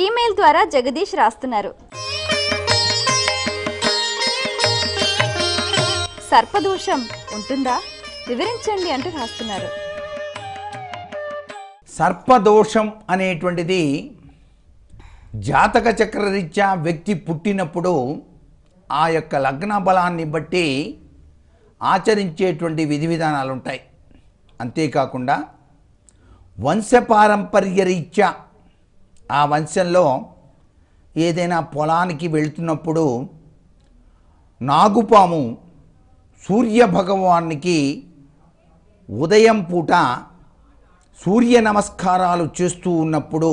Email ద్వారా జగదీష్ రాస్తున్నారు. సర్పదోషం ఉంటుందా, వివరించండి అంటూ రాస్తున్నారు. సర్పదోషం అనేటువంటిది జాతక చక్రరీత్యా వ్యక్తి పుట్టినప్పుడు ఆ యొక్క లగ్న బలాన్ని బట్టి ఆచరించేటువంటి విధి విధానాలు ఉంటాయి. అంతేకాకుండా వంశపారంపర్య రీత్యా ఆ వంశంలో ఏదైనా పొలానికి వెళ్తున్నప్పుడు నాగుపాము సూర్యభగవానికి ఉదయం పూట సూర్య నమస్కారాలు చేస్తూ ఉన్నప్పుడు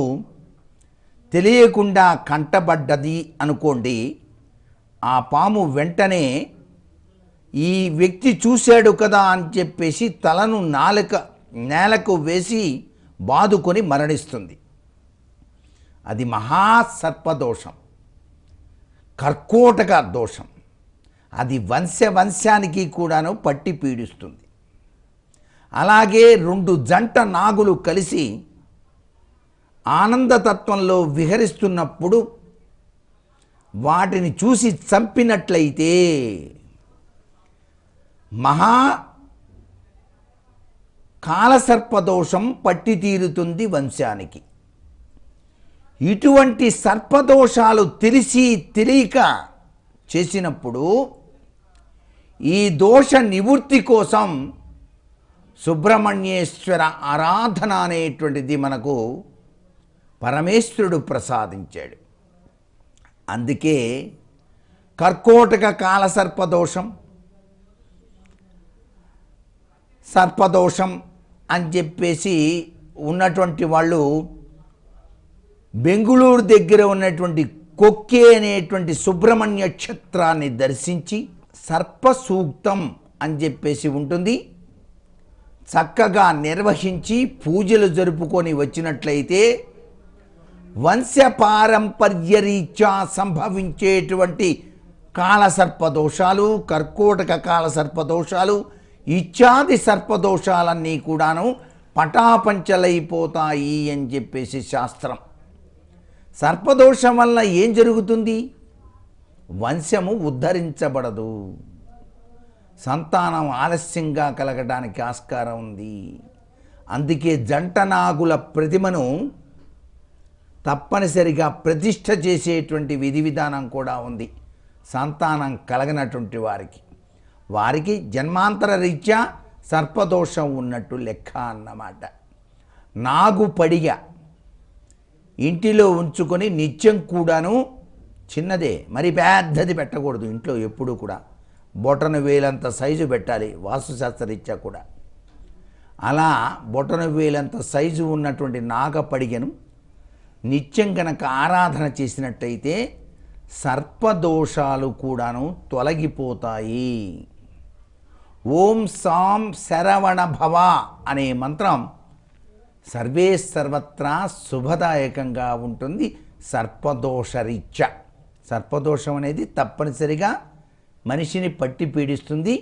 తెలియకుండా కంటబడ్డది అనుకోండి, ఆ పాము వెంటనే ఈ వ్యక్తి చూశాడు కదా అని చెప్పేసి తలను నేలకు వేసి బాదుకొని మరణిస్తుంది. అది మహాసర్పదోషం, కర్కోటక దోషం. అది వంశానికి కూడాను పట్టి పీడిస్తుంది. అలాగే 2 జంట నాగులు కలిసి ఆనందతత్వంలో విహరిస్తున్నప్పుడు వాటిని చూసి చంపినట్లయితే మహా కాలసర్పదోషం పట్టి తీరుతుంది వంశానికి. ఇటువంటి సర్పదోషాలు తెలిసి తెలియక చేసినప్పుడు ఈ దోష నివృత్తి కోసం సుబ్రహ్మణ్యేశ్వర ఆరాధన అనేటువంటిది మనకు పరమేశ్వరుడు ప్రసాదించాడు. అందుకే కర్కోటక కాల సర్పదోషం అని చెప్పేసి ఉన్నటువంటి వాళ్ళు బెంగుళూరు దగ్గర ఉన్నటువంటి కొక్కే అనేటువంటి సుబ్రహ్మణ్య క్షేత్రాన్ని దర్శించి సర్ప సూక్తం అని చెప్పేసి ఉంటుంది, చక్కగా నిర్వహించి పూజలు జరుపుకొని వచ్చినట్లయితే వంశపారంపర్యరీత్యా సంభవించేటువంటి కాలసర్పదోషాలు, కర్కోటక కాలసర్పదోషాలు ఇత్యాది సర్పదోషాలన్నీ కూడాను పటాపంచలైపోతాయి అని చెప్పేసి శాస్త్రం. సర్పదోషం వల్ల ఏం జరుగుతుంది? వంశము ఉద్ధరించబడదు, సంతానం ఆలస్యంగా కలగడానికి ఆస్కారం ఉంది. అందుకే జంటనాగుల ప్రతిమను తప్పనిసరిగా ప్రతిష్ఠ చేసేటువంటి విధి విధానం కూడా ఉంది. సంతానం కలగనటువంటి వారికి జన్మాంతర రీత్యా సర్పదోషం ఉన్నట్టు లెక్క అన్నమాట. నాగు పడిగ ఇంటిలో ఉంచుకొని నిత్యం కూడాను, చిన్నదే మరి పెద్దది పెట్టకూడదు ఇంట్లో, ఎప్పుడు కూడా బొటన వేలంత సైజు పెట్టాలి వాస్తుశాస్త్రరీత్యా కూడా. అలా బొటన వేలంత సైజు ఉన్నటువంటి నాగపడిగను నిత్యం కనుక ఆరాధన చేసినట్టయితే సర్పదోషాలు కూడాను తొలగిపోతాయి. ఓం సాం శరవణ భవ అనే మంత్రం సర్వే సర్వత్రా శుభదాయకంగా ఉంటుంది. సర్పదోషరీత్యా సర్పదోషం అనేది తప్పనిసరిగా మనిషిని పట్టి పీడిస్తుంది.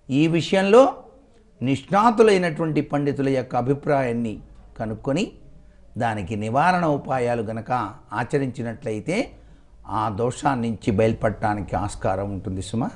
ఈ విషయంలో నిష్ణాతులైనటువంటి పండితుల యొక్క అభిప్రాయాన్ని కనుక్కొని దానికి నివారణ ఉపాయాలు గనక ఆచరించినట్లయితే ఆ దోషాన్నించి బయలుపడటానికి ఆస్కారం ఉంటుంది సుమా.